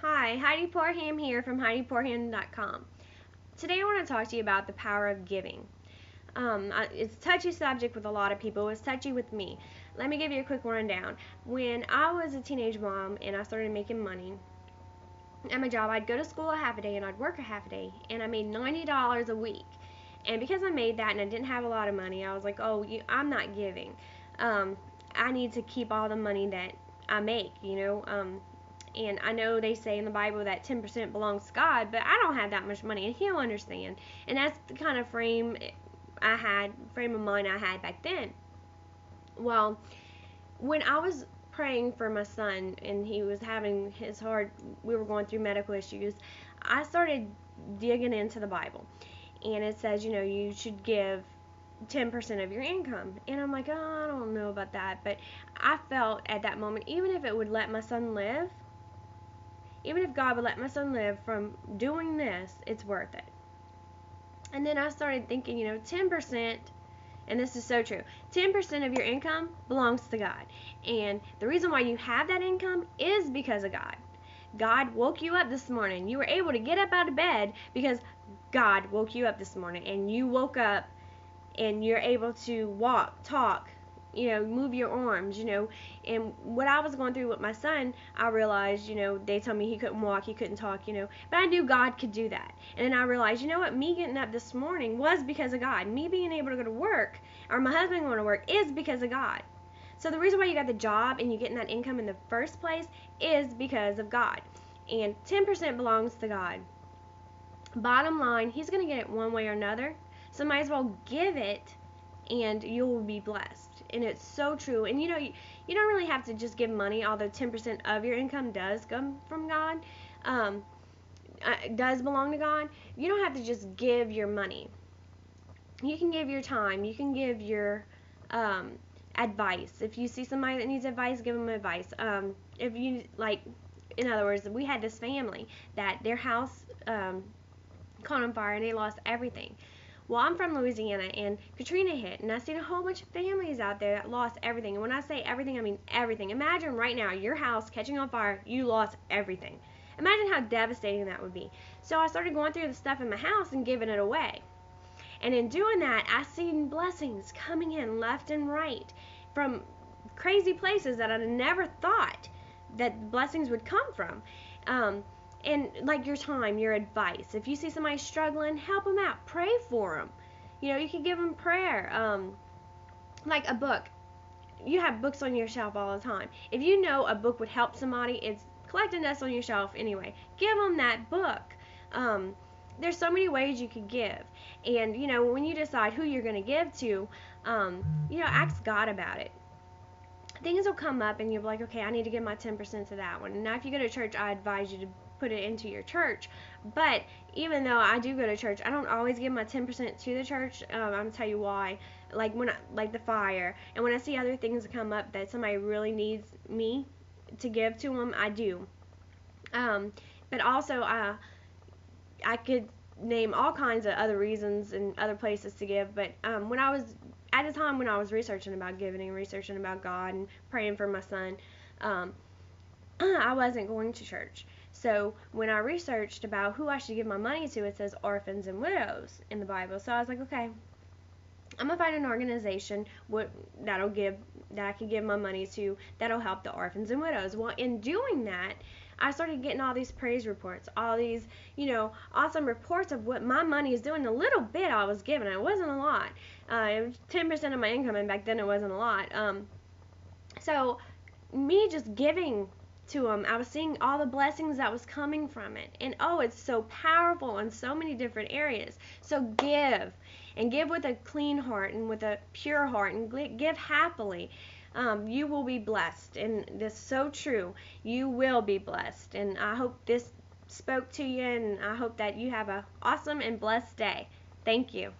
Hi, Heidi Porham here from HeidiPorham.com. Today I want to talk to you about the power of giving. It's a touchy subject with a lot of people. It's touchy with me. Let me give you a quick rundown. When I was a teenage mom and I started making money at my job, I'd go to school a half a day and I'd work a half a day, and I made $90 a week. And because I made that and I didn't have a lot of money, I was like, oh, I'm not giving. I need to keep all the money that I make. And I know they say in the Bible that 10% belongs to God, but I don't have that much money, and He'll understand. And that's the kind of frame of mind I had back then. Well, when I was praying for my son and he was having we were going through medical issues, I started digging into the Bible. And it says, you should give 10% of your income. And I'm like, oh, I don't know about that. But I felt at that moment, even if it would let my son live, even if God would let my son live from doing this, it's worth it. And then I started thinking, 10%, and this is so true, 10% of your income belongs to God. And the reason why you have that income is because of God. God woke you up this morning. You were able to get up out of bed because God woke you up this morning. And you woke up and you're able to walk, talk, move your arms, And what I was going through with my son, I realized, they told me he couldn't walk, he couldn't talk, but I knew God could do that. And then I realized, what, me getting up this morning was because of God. Me being able to go to work, or my husband going to work, is because of God. So the reason why you got the job and you getting that income in the first place is because of God. And 10% belongs to God. Bottom line, He's going to get it one way or another. So might as well give it, and you will be blessed. And it's so true. And you don't really have to just give money, although 10% of your income does come from God, does belong to God. You don't have to just give your money. You can give your time. You can give your advice. If you see somebody that needs advice, give them advice. If you, like, in other words, we had this family that their house caught on fire and they lost everything. Well, I'm from Louisiana, and Katrina hit, and I seen a whole bunch of families out there that lost everything. And when I say everything, I mean everything. Imagine right now your house catching on fire, you lost everything. Imagine how devastating that would be. So I started going through the stuff in my house and giving it away. And in doing that, I seen blessings coming in left and right from crazy places that I never thought that blessings would come from. And like your time, your advice. If you see somebody struggling, help them out. Pray for them. You can give them prayer. Like a book. You have books on your shelf all the time. If you know a book would help somebody, it's collecting dust on your shelf anyway. Give them that book. There's so many ways you could give. And, when you decide who you're going to give to, ask God about it. Things will come up and you'll be like, okay, I need to give my 10% to that one. Now, if you go to church, I advise you to put it into your church. But even though I do go to church, I don't always give my 10% to the church. I'm going to tell you why. Like the fire. And when I see other things come up that somebody really needs me to give to them, I do. But also, I could name all kinds of other reasons and other places to give. But at the time when I was researching about giving and researching about God and praying for my son, I wasn't going to church. So when I researched about who I should give my money to, it says orphans and widows in the Bible. So I was like, okay, I'm gonna find an organization that I could give my money to that'll help the orphans and widows. Well, in doing that, I started getting all these praise reports, all these, awesome reports of what my money is doing. The little bit I was giving, it wasn't a lot. It was 10% of my income, and back then it wasn't a lot. So me just giving to them, I was seeing all the blessings that was coming from it. And it's so powerful in so many different areas. So give, and give with a clean heart and with a pure heart, and give happily. You will be blessed, and this is so true. You will be blessed, and I hope this spoke to you, and I hope that you have an awesome and blessed day. Thank you.